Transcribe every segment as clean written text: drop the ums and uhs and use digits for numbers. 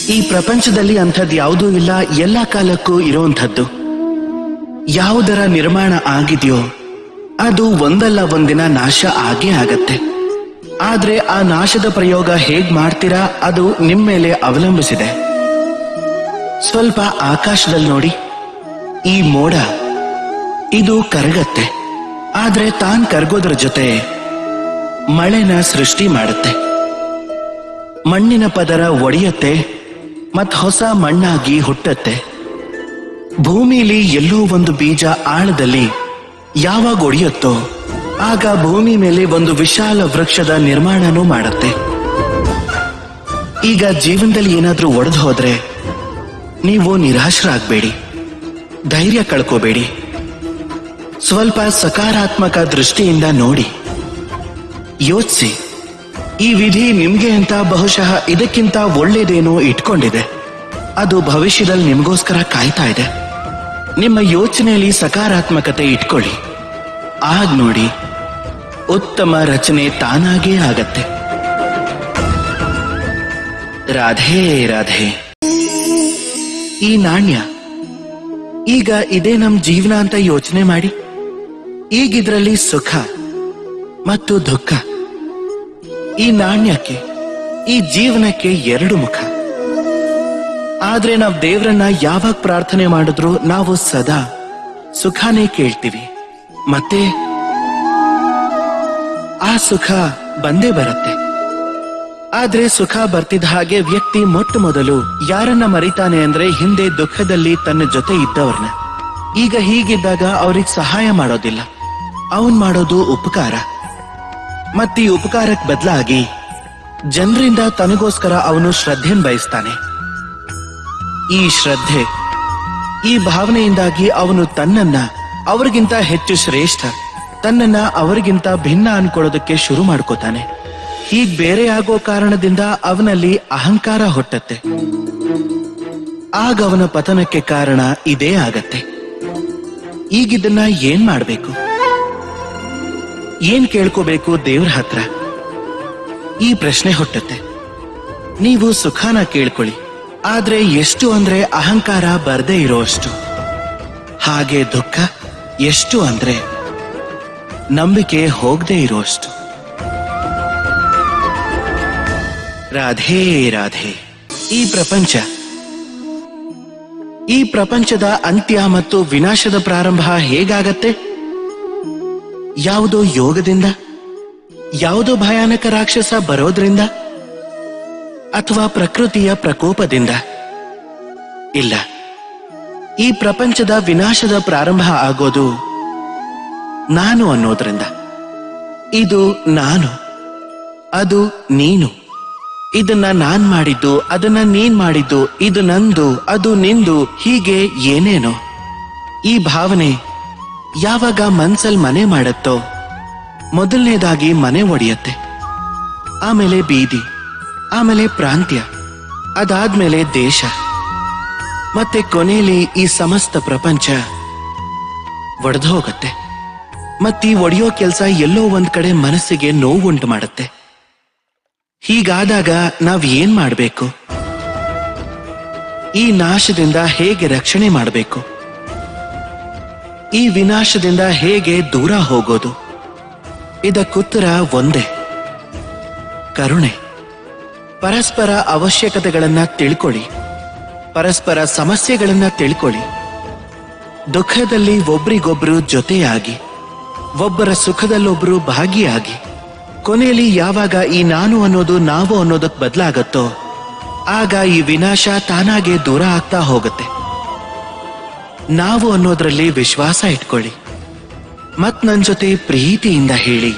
ಈ ಪ್ರಪಂಚದಲ್ಲಿ ಅಂಥದ್ದು ಯಾವುದೂ ಇಲ್ಲ, ಎಲ್ಲ ಕಾಲಕ್ಕೂ ಇರುವಂಥದ್ದು. ಯಾವುದರ ನಿರ್ಮಾಣ ಆಗಿದೆಯೋ ಅದು ಒಂದಲ್ಲ ಒಂದಿನ ನಾಶ ಆಗೇ ಆಗತ್ತೆ. ಆದ್ರೆ ಆ ನಾಶದ ಪ್ರಯೋಗ ಹೇಗ್ ಮಾಡ್ತೀರಾ ಅದು ನಿಮ್ಮ ಮೇಲೆ ಅವಲಂಬಿಸಿದೆ. ಸ್ವಲ್ಪ ಆಕಾಶದಲ್ಲಿ ನೋಡಿ, ಈ ಮೋಡ ಇದು ಕರಗತ್ತೆ, ಆದ್ರೆ ತಾನ್ ಕರಗೋದ್ರ ಜೊತೆ ಮಳೆನ ಸೃಷ್ಟಿ ಮಾಡುತ್ತೆ. ಮಣ್ಣಿನ ಪದರ ಒಡೆಯತ್ತೆ ಮತ್ ಹೊಸ ಮಣ್ಣಾಗಿ ಹುಟ್ಟತ್ತೆ. ಭೂಮಿಲಿ ಎಲ್ಲೋ ಒಂದು ಬೀಜ ಆಳದಲ್ಲಿ ಯಾವಾಗ ಒಡೆಯುತ್ತೋ ಆಗ ಭೂಮಿ ಮೇಲೆ ಒಂದು ವಿಶಾಲ ವೃಕ್ಷದ ನಿರ್ಮಾಣನೂ ಮಾಡುತ್ತೆ. ಈಗ ಜೀವನದಲ್ಲಿ ಏನಾದ್ರೂ ಒಡೆದು ಹೋದ್ರೆ ನೀವು ನಿರಾಶರಾಗಬೇಡಿ, ಧೈರ್ಯ ಕಳ್ಕೋಬೇಡಿ. ಸ್ವಲ್ಪ ಸಕಾರಾತ್ಮಕ ದೃಷ್ಟಿಯಿಂದ ನೋಡಿ, ಯೋಚಿಸಿ. ಈ ವಿಧಿ ನಿಮ್ಗೆ ಅಂತ ಬಹುಶಃ ಇದಕ್ಕಿಂತ ಒಳ್ಳೇದೇನೋ ಇಟ್ಕೊಂಡಿದೆ. ಅದು ಭವಿಷ್ಯದಲ್ಲಿ ನಿಮಗೋಸ್ಕರ ಕಾಯ್ತಾ ಇದೆ. ನಿಮ್ಮ ಯೋಚನೆಯಲ್ಲಿ ಸಕಾರಾತ್ಮಕತೆ ಇಟ್ಕೊಳ್ಳಿ. ಆಗ ನೋಡಿ, ಉತ್ತಮ ರಚನೆ ತಾನಾಗೇ ಆಗತ್ತೆ. ರಾಧೇ ರಾಧೆ. ಈ ನಾಣ್ಯ ಈಗ ಇದೇ ನಮ್ ಜೀವನ ಅಂತ ಯೋಚನೆ ಮಾಡಿ. ಈಗಿದ್ರಲ್ಲಿ ಸುಖ ಮತ್ತು ದುಃಖ. ಈ ನಾಣ್ಯಕ್ಕೆ, ಈ ಜೀವನಕ್ಕೆ ಎರಡು ಮುಖ. ಆದ್ರೆ ನಾವು ದೇವರನ್ನ ಯಾವಾಗ ಪ್ರಾರ್ಥನೆ ಮಾಡಿದ್ರು ನಾವು ಸದಾ ಸುಖನೇ ಕೇಳ್ತೀವಿ. ಮತ್ತೆ ಆ ಸುಖ ಬಂದೇ ಬರುತ್ತೆ. ಆದ್ರೆ ಸುಖ ಬರ್ತಿದ್ದ ಹಾಗೆ ವ್ಯಕ್ತಿ ಮೊಟ್ಟ ಮೊದಲು ಯಾರನ್ನ ಮರಿತಾನೆ ಅಂದ್ರೆ ಹಿಂದೆ ದುಃಖದಲ್ಲಿ ತನ್ನ ಜೊತೆ ಇದ್ದವ್ರನ್ನ. ಈಗ ಹೀಗಿದ್ದಾಗ ಅವ್ರಿಗೆ ಸಹಾಯ ಮಾಡೋದಿಲ್ಲ, ಅವನ್ ಮಾಡೋದು ಉಪಕಾರ. ಮತ್ತೀ ಉಪಕಾರಕ್ಕೆ ಬದಲಾಗಿ ಜನರಿಂದ ತನಗೋಸ್ಕರ ಅವನು ಶ್ರದ್ಧೆನ್ ಬಯಸ್ತಾನೆ. ಈ ಶ್ರದ್ಧೆ, ಈ ಭಾವನೆಯಿಂದಾಗಿ ಅವನು ತನ್ನನ್ನ ಅವರಿಗಿಂತ ಹೆಚ್ಚು ಶ್ರೇಷ್ಠ, ತನ್ನನ್ನ ಅವರಿಗಿಂತ ಭಿನ್ನ ಅನ್ಕೊಳ್ಳೋದಕ್ಕೆ ಶುರು ಮಾಡ್ಕೋತಾನೆ. ಹೀಗ್ ಬೇರೆ ಆಗೋ ಕಾರಣದಿಂದ ಅವನಲ್ಲಿ ಅಹಂಕಾರ ಹುಟ್ಟತ್ತೆ. ಆಗ ಅವನ ಪತನಕ್ಕೆ ಕಾರಣ ಇದೇ ಆಗತ್ತೆ. ಈಗಿದನ್ನ ಏನ್ ಮಾಡ್ಬೇಕು, ಏನ್ ಕೇಳ್ಕೋಬೇಕು ದೇವ್ರ ಹತ್ರ? ಈ ಪ್ರಶ್ನೆ ಹುಟ್ಟತ್ತೆ. ನೀವು ಸುಖನ ಕೇಳ್ಕೊಳ್ಳಿ, ಆದ್ರೆ ಎಷ್ಟು ಅಂದ್ರೆ ಅಹಂಕಾರ ಬರ್ದೇ ಇರೋಷ್ಟು. ಹಾಗೆ ದುಃಖ ಎಷ್ಟು ಅಂದ್ರೆ ನಂಬಿಕೆ ಹೋಗದೆ ಇರೋಷ್ಟು. ರಾಧೇ ರಾಧೆ. ಈ ಪ್ರಪಂಚದ ಅಂತ್ಯ ಮತ್ತು ವಿನಾಶದ ಪ್ರಾರಂಭ ಹೇಗಾಗತ್ತೆ? ಯಾವುದೋ ಯೋಗದಿಂದ, ಯಾವುದೋ ಭಯಾನಕ ರಾಕ್ಷಸ ಬರೋದ್ರಿಂದ, ಅಥವಾ ಪ್ರಕೃತಿಯ ಪ್ರಕೋಪದಿಂದ? ಇಲ್ಲ. ಈ ಪ್ರಪಂಚದ ವಿನಾಶದ ಪ್ರಾರಂಭ ಆಗೋದು ನಾನು ಅನ್ನೋದ್ರಿಂದ. ಇದು ನಾನು, ಅದು ನೀನು. ಇದನ್ನ ನಾನ್ ಮಾಡಿದ್ದು, ಅದನ್ನ ನೀನ್ ಮಾಡಿದ್ದು, ಇದು ನಂದು, ಅದು ನಿಂದು, ಹೀಗೆ ಏನೇನೋ. ಈ ಭಾವನೆ ಯಾವಾಗ ಮನ್ಸಲ್ ಮನೆ ಮಾಡತ್ತೋ ಮೊದಲನೇದಾಗಿ ಮನೆ ಒಡೆಯತ್ತೆ, ಆಮೇಲೆ ಬೀದಿ, ಆಮೇಲೆ ಪ್ರಾಂತ್ಯ, ಅದಾದ್ಮೇಲೆ ದೇಶ, ಮತ್ತೆ ಕೊನೆಯಲ್ಲಿ ಈ ಸಮಸ್ತ ಪ್ರಪಂಚ ಒಡೆದು ಹೋಗತ್ತೆ. ಮತ್ತೀ ಒಡೆಯೋ ಕೆಲಸ ಎಲ್ಲೋ ಒಂದ್ ಕಡೆ ಮನಸ್ಸಿಗೆ ನೋವುಂಟು ಮಾಡುತ್ತೆ. ಹೀಗಾದಾಗ ನಾವ್ ಏನ್ ಮಾಡ್ಬೇಕು? ಈ ನಾಶದಿಂದ ಹೇಗೆ ರಕ್ಷಣೆ ಮಾಡಬೇಕು? ಈ ವಿನಾಶದಿಂದ ಹೇಗೆ ದೂರ ಹೋಗೋದು? ಇದಕ್ಕುತ್ತರ ಒಂದೇ, ಕರುಣೆ. ಪರಸ್ಪರ ಅವಶ್ಯಕತೆಗಳನ್ನ ತಿಳ್ಕೊಳ್ಳಿ, ಪರಸ್ಪರ ಸಮಸ್ಯೆಗಳನ್ನ ತಿಳ್ಕೊಳ್ಳಿ. ದುಃಖದಲ್ಲಿ ಒಬ್ರಿಗೊಬ್ರು ಜೊತೆಯಾಗಿ, ಒಬ್ಬರ ಸುಖದಲ್ಲೊಬ್ರು ಭಾಗಿಯಾಗಿ, ಕೊನೆಯಲ್ಲಿ ಯಾವಾಗ ಈ ನಾನು ಅನ್ನೋದು ನಾವು ಅನ್ನೋದಕ್ಕೆ ಬದಲಾಗತ್ತೋ ಆಗ ಈ ವಿನಾಶ ತಾನಾಗೆ ದೂರ ಆಗ್ತಾ ಹೋಗುತ್ತೆ. ನಾವು ಅನ್ನೋದ್ರಲ್ಲಿ ವಿಶ್ವಾಸ ಇಟ್ಕೊಳ್ಳಿ. ಮತ್ ನನ್ ಜೊತೆ ಪ್ರೀತಿಯಿಂದ ಹೇಳಿ,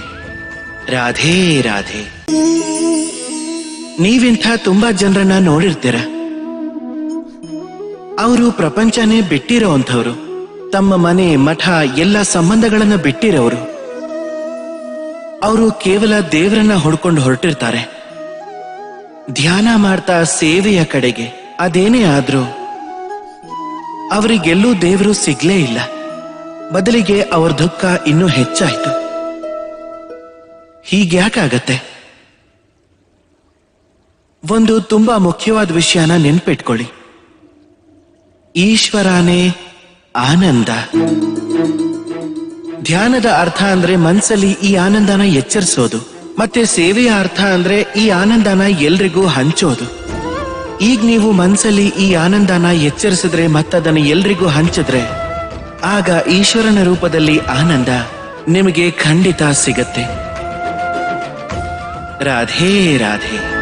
ರಾಧೇ ರಾಧೆ. ನೀವಿಂಥ ತುಂಬಾ ಜನರನ್ನ ನೋಡಿರ್ತೀರ. ಅವರು ಪ್ರಪಂಚನೇ ಬಿಟ್ಟಿರೋ ಅಂಥವ್ರು, ತಮ್ಮ ಮನೆ ಮಠ ಎಲ್ಲ ಸಂಬಂಧಗಳನ್ನ ಬಿಟ್ಟಿರೋರು. ಅವರು ಕೇವಲ ದೇವರನ್ನ ಹುಡ್ಕೊಂಡು ಹೊರಟಿರ್ತಾರೆ. ಧ್ಯಾನ ಮಾಡ್ತಾ ಸೇವೆಯ ಕಡೆಗೆ. ಅದೇನೇ ಆದ್ರೂ ಅವರಿಗೆಲ್ಲೂ ದೇವರು ಸಿಗ್ಲೇ ಇಲ್ಲ. ಬದಲಿಗೆ ಅವರ ದುಃಖ ಇನ್ನೂ ಹೆಚ್ಚಾಯ್ತು. ಹೀಗ್ಯಾಕಾಗತ್ತೆ? ಒಂದು ತುಂಬಾ ಮುಖ್ಯವಾದ ವಿಷಯನ ನೆನ್ಪಿಟ್ಕೊಳ್ಳಿ. ಈಶ್ವರನೇ ಆನಂದ. ಧ್ಯಾನದ ಅರ್ಥ ಅಂದ್ರೆ ಮನ್ಸಲ್ಲಿ ಈ ಆನಂದನ ಎಚ್ಚರಿಸೋದು, ಮತ್ತೆ ಸೇವೆಯ ಅರ್ಥ ಅಂದ್ರೆ ಈ ಆನಂದನ ಎಲ್ರಿಗೂ ಹಂಚೋದು. ಈಗ ನೀವು ಮನ್ಸಲ್ಲಿ ಈ ಆನಂದನ ಎಚ್ಚರಿಸಿದ್ರೆ ಮತ್ತದನ್ನು ಎಲ್ರಿಗೂ ಹಂಚಿದ್ರೆ ಆಗ ಈಶ್ವರನ ರೂಪದಲ್ಲಿ ಆನಂದ ನಿಮಗೆ ಖಂಡಿತ ಸಿಗತ್ತೆ. ರಾಧೇ ರಾಧೇ.